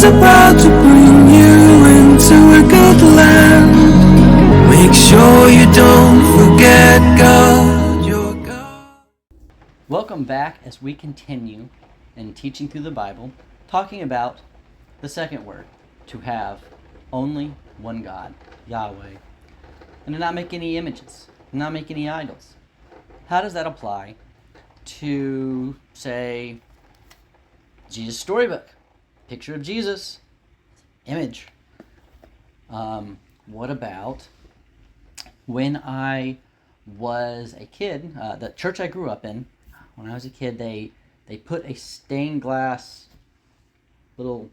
is about to bring you into a good land. Make sure you don't forget God, your God. Welcome back as we continue in teaching through the Bible, talking about the second word, to have only one God, Yahweh, and to not make any images, not make any idols. How does that apply to, say, Jesus storybook? Picture of Jesus, image. What about when I was a kid, the church I grew up in, when I was a kid, they put a stained glass little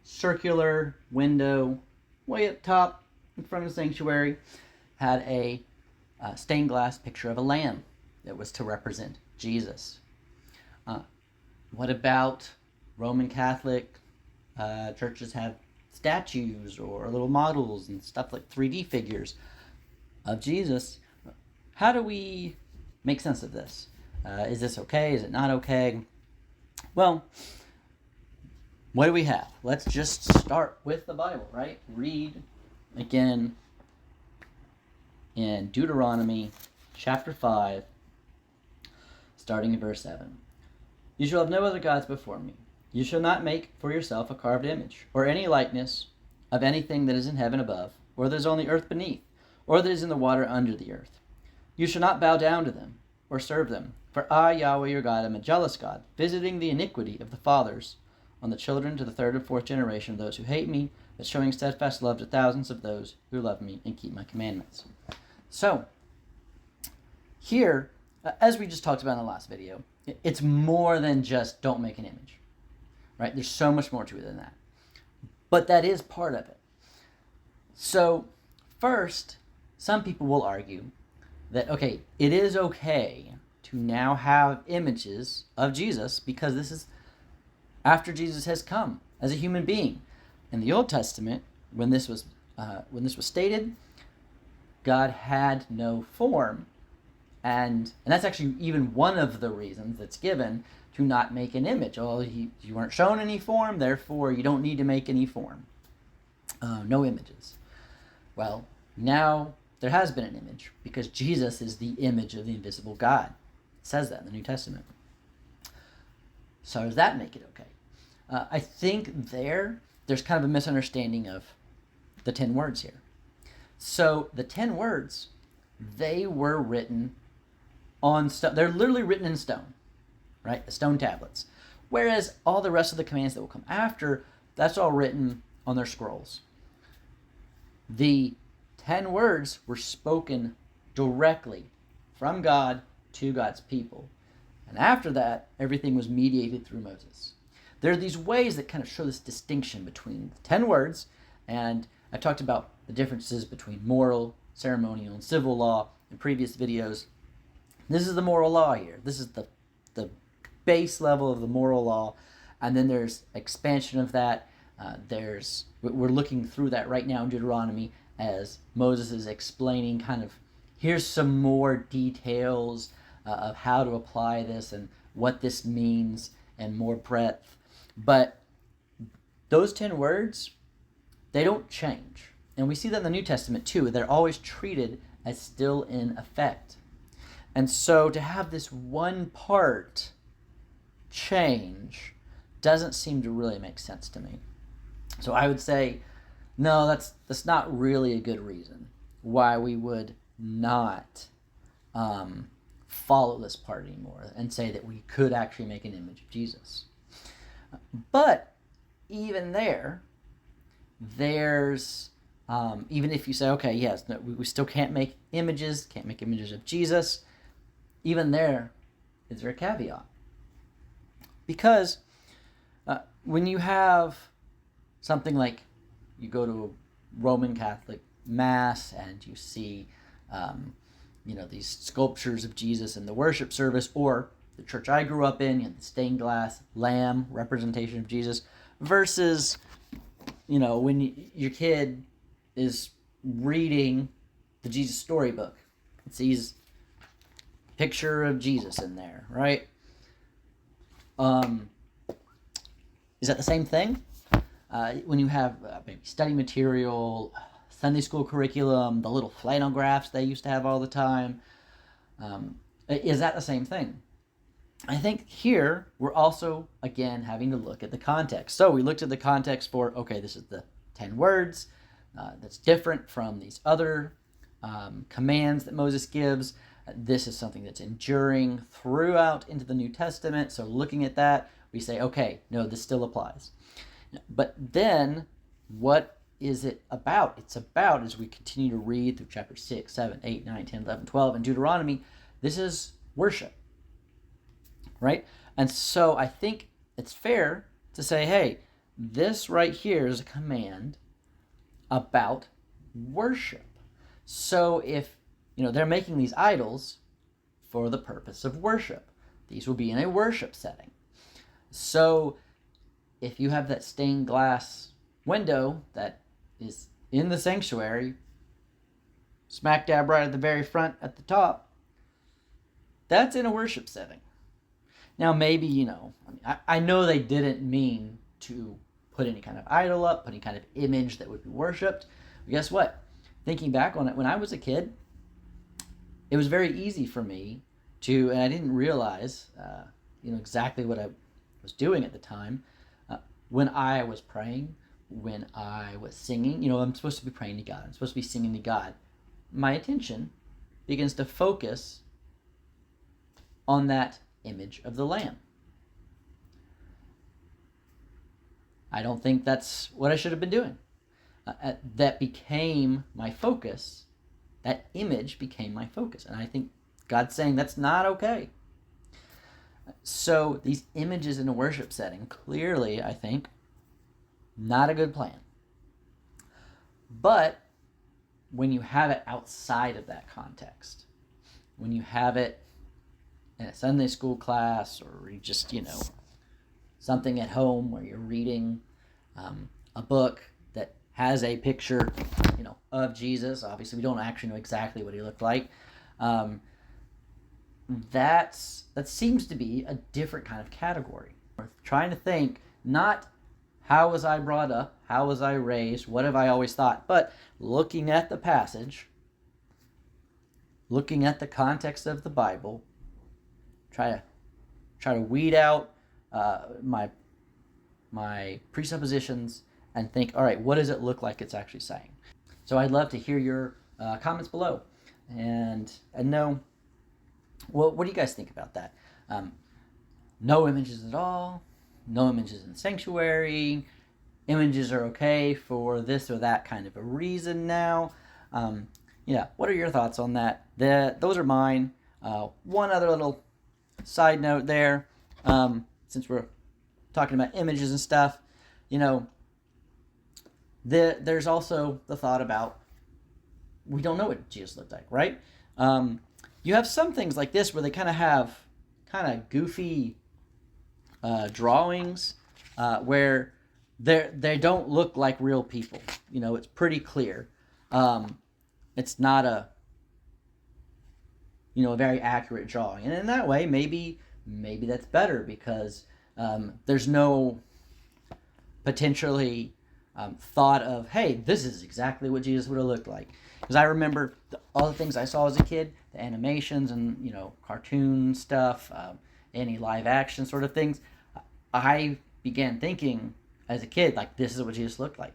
circular window way up top in front of the sanctuary, had a stained glass picture of a lamb that was to represent Jesus. What about Roman Catholic churches have statues or little models and stuff like 3D figures of Jesus? How do we make sense of this? Is this okay? Is it not okay? Well, what do we have? Let's just start with the Bible, right? Read again in Deuteronomy chapter 5, starting in verse 7. You shall have no other gods before me. You shall not make for yourself a carved image, or any likeness of anything that is in heaven above, or that is on the earth beneath, or that is in the water under the earth. You shall not bow down to them, or serve them. For I, Yahweh your God, am a jealous God, visiting the iniquity of the fathers on the children to the third and fourth generation of those who hate me, but showing steadfast love to thousands of those who love me and keep my commandments. So, here, as we just talked about in the last video, it's more than just don't make an image, right? There's so much more to it than that. But that is part of it. So, first, some people will argue that, okay, it is okay to now have images of Jesus because this is after Jesus has come as a human being. In the Old Testament, when this was stated, God had no form, and that's actually even one of the reasons that's given to not make an image. Oh, you weren't shown any form, therefore you don't need to make any form. No images. Well, now there has been an image because Jesus is the image of the invisible God. It says that in the New Testament. So does that make it okay? I think there's kind of a misunderstanding of the 10 words here. So the 10 words, they were written on stone. They're literally written in stone, right? The stone tablets. Whereas all the rest of the commands that will come after, that's all written on their scrolls. The 10 words were spoken directly from God to God's people. And after that, everything was mediated through Moses. There are these ways that kind of show this distinction between the 10 words, and I talked about the differences between moral, ceremonial, and civil law in previous videos. This is the moral law here. This is the base level of the moral law, and then there's expansion of that. We're looking through that right now in Deuteronomy as Moses is explaining kind of, here's some more details of how to apply this and what this means and more breadth. But those 10 words, they don't change. And we see that in the New Testament too. They're always treated as still in effect. And so to have this one part change doesn't seem to really make sense to me. So I would say, no, that's not really a good reason why we would not follow this part anymore and say that we could actually make an image of Jesus. But even there's even if you say, okay, yes, no, we still can't make images of Jesus, even there is there a caveat. Because when you have something like you go to a Roman Catholic Mass and you see these sculptures of Jesus in the worship service, or the church I grew up in, the stained glass lamb representation of Jesus, versus when your kid is reading the Jesus storybook, it sees a picture of Jesus in there, right? Is that the same thing? when you have maybe study material, Sunday school curriculum, the little flannel graphs they used to have all the time. Is that the same thing? I think here we're also, again, having to look at the context. So we looked at the context for, okay, this is the 10 words. That's different from these other commands that Moses gives. This is something that's enduring throughout into the New Testament. So looking at that, we say, okay, no, this still applies. But then what is it about? It's about, as we continue to read through chapter 6, 7, 8, 9, 10, 11, 12, and Deuteronomy, this is worship, right? And so I think it's fair to say, hey, this right here is a command about worship. So if, they're making these idols for the purpose of worship, these will be in a worship setting. So if you have that stained glass window that is in the sanctuary, smack dab right at the very front at the top, that's in a worship setting. Now maybe, I know they didn't mean to put any kind of idol up, put any kind of image that would be worshipped. But guess what? Thinking back on it, when I was a kid, it was very easy for me to, and I didn't realize, exactly what I was doing at the time. When I was praying, when I was singing, I'm supposed to be praying to God. I'm supposed to be singing to God. My attention begins to focus on that image of the Lamb. I don't think that's what I should have been doing. That became my focus. That image became my focus. And I think God's saying that's not okay. So these images in a worship setting, clearly, I think, not a good plan. But when you have it outside of that context, when you have it in a Sunday school class, or you just, something at home where you're reading a book that has a picture, of Jesus. Obviously, we don't actually know exactly what he looked like. That seems to be a different kind of category. We're trying to think not how was I brought up, how was I raised, what have I always thought, but looking at the passage, looking at the context of the Bible, try to weed out my presuppositions and think, all right, what does it look like it's actually saying? So I'd love to hear your comments below and know, what do you guys think about that? No images at all, no images in the sanctuary, images are okay for this or that kind of a reason now. What are your thoughts on that? Those are mine. One other little side note there, since we're talking about images and stuff, there's also the thought about, we don't know what Jesus looked like, right? You have some things like this where they kind of have goofy drawings where they don't look like real people. It's pretty clear. It's not a very accurate drawing, and in that way, maybe that's better because there's no potentially thought of, hey, this is exactly what Jesus would have looked like. Because I remember all the things I saw as a kid, the animations and cartoon stuff, any live action sort of things. I began thinking as a kid, like, this is what Jesus looked like.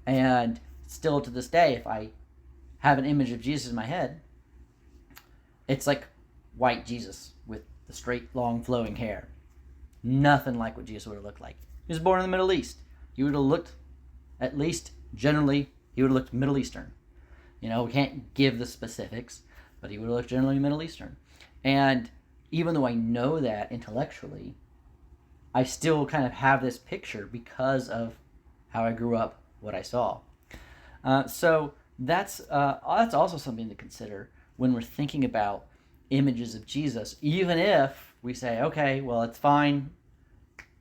And still to this day, if I have an image of Jesus in my head, it's like white Jesus with the straight, long, flowing hair. Nothing like what Jesus would have looked like. He was born in the Middle East. He would have looked, at least generally, he would have looked Middle Eastern. We can't give the specifics, but he would have looked generally Middle Eastern. And even though I know that intellectually, I still kind of have this picture because of how I grew up, what I saw. So that's also something to consider when we're thinking about images of Jesus, even if we say, okay, well, it's fine,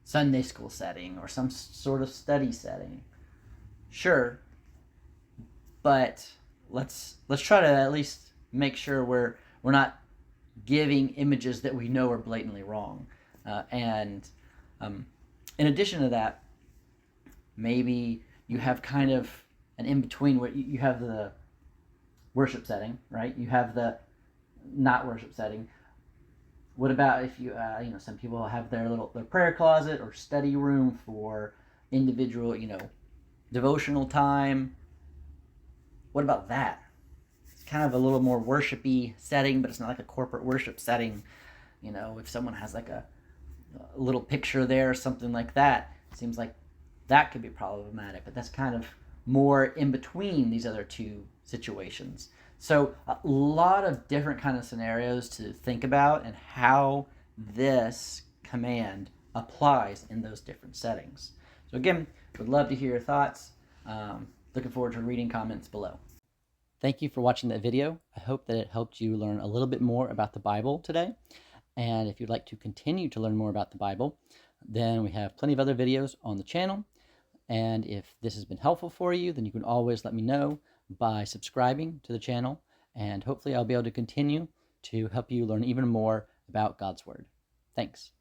Sunday school setting or some sort of study setting. Sure, but let's try to at least make sure we're not giving images that we know are blatantly wrong. And in addition to that, maybe you have kind of an in-between where you have the worship setting, right? You have the not worship setting. What about if you, some people have their prayer closet or study room for individual, devotional time. What about that? It's kind of a little more worshipy setting, but it's not like a corporate worship setting. If someone has like a little picture there or something like that, it seems like that could be problematic. But that's kind of more in between these other two situations. So a lot of different kind of scenarios to think about and how this command applies in those different settings. So again, would love to hear your thoughts. Looking forward to reading comments below. Thank you for watching that video. I hope that it helped you learn a little bit more about the Bible today. And if you'd like to continue to learn more about the Bible, then we have plenty of other videos on the channel. And if this has been helpful for you, then you can always let me know by subscribing to the channel. And hopefully I'll be able to continue to help you learn even more about God's Word. Thanks.